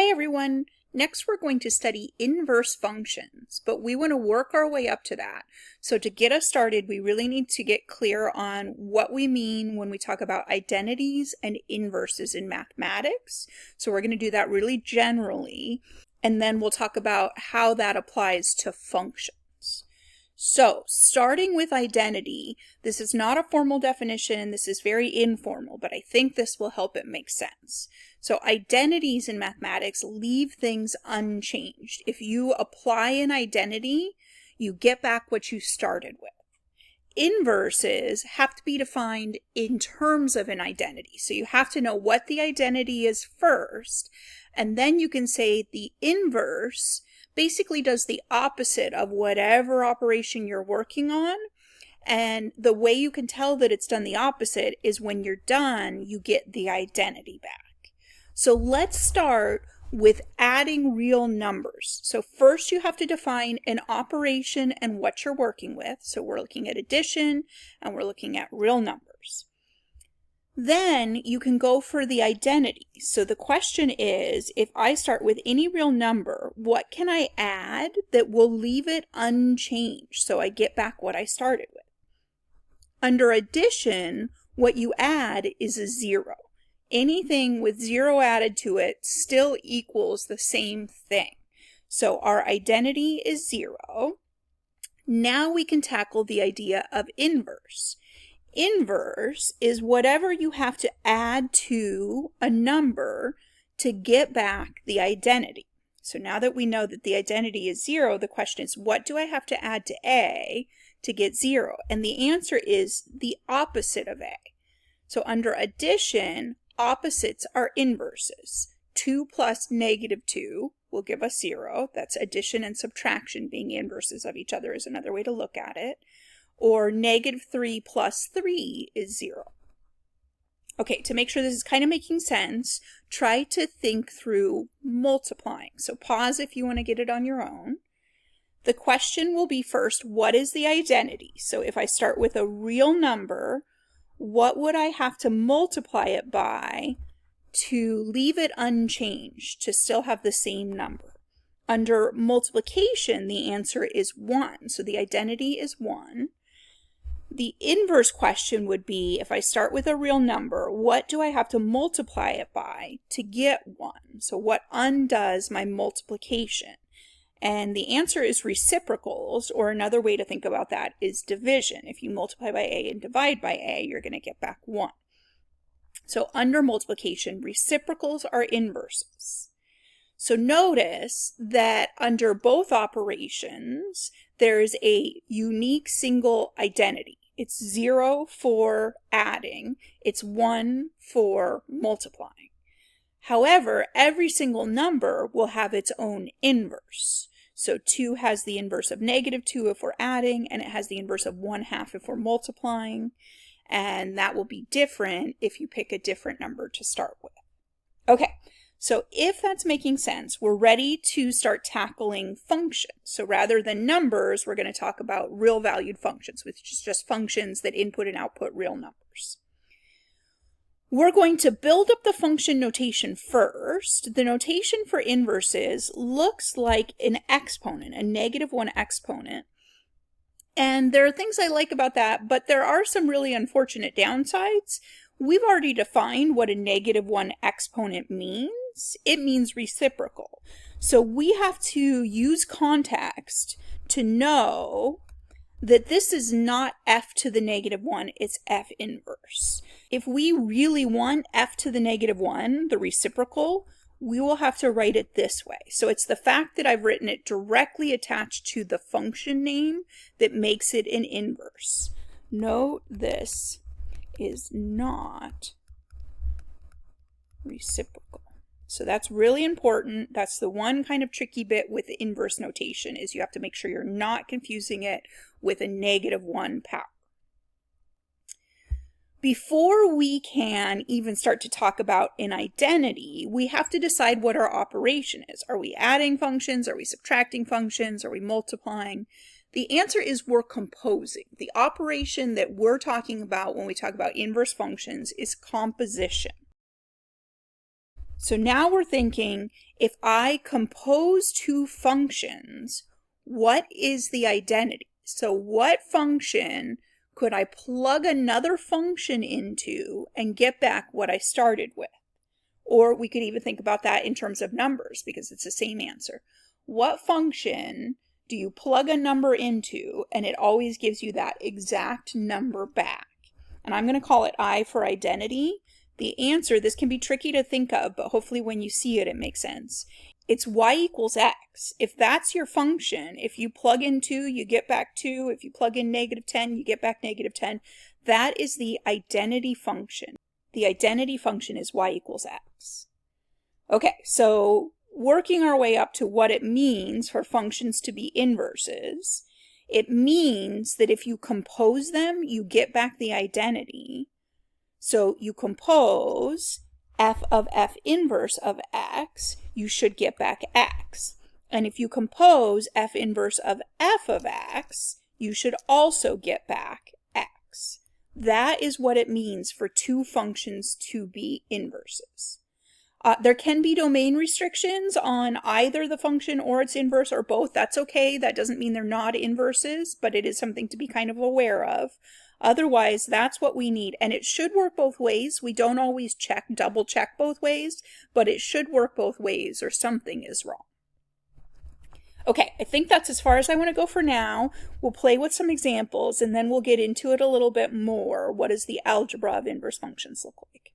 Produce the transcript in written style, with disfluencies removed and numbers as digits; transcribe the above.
Hi everyone! Next we're going to study inverse functions, but we want to work our way up to that. So to get us started, we really need to get clear on what we mean when we talk about identities and inverses in mathematics. So we're going to do that really generally, and then we'll talk about how that applies to functions. So, starting with identity, this is not a formal definition, this is very informal, but I think this will help it make sense. So, identities in mathematics leave things unchanged. If you apply an identity, you get back what you started with. Inverses have to be defined in terms of an identity. So, you have to know what the identity is first, and then you can say the inverse basically does the opposite of whatever operation you're working on. And the way you can tell that it's done the opposite is when you're done, you get the identity back. So let's start with adding real numbers. So first you have to define an operation and what you're working with. So we're looking at addition and we're looking at real numbers. Then you can go for the identity. So the question is, if I start with any real number, what can I add that will leave it unchanged so I get back what I started with? Under addition, what you add is a 0. Anything with 0 added to it still equals the same thing. So our identity is 0. Now we can tackle the idea of inverse. Inverse is whatever you have to add to a number to get back the identity. So now that we know that the identity is 0, the question is, what do I have to add to A to get 0? And the answer is the opposite of A. So under addition, opposites are inverses. 2 plus -2 will give us 0. That's addition and subtraction being inverses of each other is another way to look at it. Or -3 plus 3 is 0. Okay, to make sure this is kind of making sense, try to think through multiplying. So pause if you want to get it on your own. The question will be first, what is the identity? So if I start with a real number, what would I have to multiply it by to leave it unchanged, to still have the same number? Under multiplication, the answer is 1. So the identity is 1. The inverse question would be, if I start with a real number, what do I have to multiply it by to get 1? So what undoes my multiplication? And the answer is reciprocals, or another way to think about that is division. If you multiply by A and divide by A, you're going to get back 1. So under multiplication, reciprocals are inverses. So notice that under both operations, there's a unique single identity. It's 0 for adding, it's 1 for multiplying. However, every single number will have its own inverse. So 2 has the inverse of -2 if we're adding, and it has the inverse of 1/2 if we're multiplying. And that will be different if you pick a different number to start with. Okay. So if that's making sense, we're ready to start tackling functions. So rather than numbers, we're going to talk about real valued functions, which is just functions that input and output real numbers. We're going to build up the function notation first. The notation for inverses looks like an exponent, a -1 exponent. And there are things I like about that, but there are some really unfortunate downsides. We've already defined what a -1 exponent means. It means reciprocal. So we have to use context to know that this is not f to the -1, it's f inverse. If we really want f to the -1, the reciprocal, we will have to write it this way. So it's the fact that I've written it directly attached to the function name that makes it an inverse. Note this is not reciprocal. So that's really important. That's the one kind of tricky bit with the inverse notation, is you have to make sure you're not confusing it with a -1 power. Before we can even start to talk about an identity, we have to decide what our operation is. Are we adding functions? Are we subtracting functions? Are we multiplying? The answer is we're composing. The operation that we're talking about when we talk about inverse functions is composition. So now we're thinking, If I compose two functions, what is the identity? So what function could I plug another function into and get back what I started with? Or we could even think about that in terms of numbers, because it's the same answer. What function do you plug a number into and it always gives you that exact number back? And I'm going to call it I for identity. The answer, this can be tricky to think of, but hopefully when you see it, it makes sense. It's y equals x. If that's your function, if you plug in 2, you get back 2. If you plug in -10, you get back -10. That is the identity function. The identity function is y equals x. Okay, so working our way up to what it means for functions to be inverses, it means that if you compose them, you get back the identity. So you compose f of f inverse of x, you should get back x. And if you compose f inverse of f of x, you should also get back x. That is what it means for two functions to be inverses. There can be domain restrictions on either the function or its inverse or both. That's okay. That doesn't mean they're not inverses, but it is something to be kind of aware of. Otherwise, that's what we need. And it should work both ways. We don't always double check both ways, but it should work both ways or something is wrong. Okay, I think that's as far as I want to go for now. We'll play with some examples and then we'll get into it a little bit more. What does the algebra of inverse functions look like?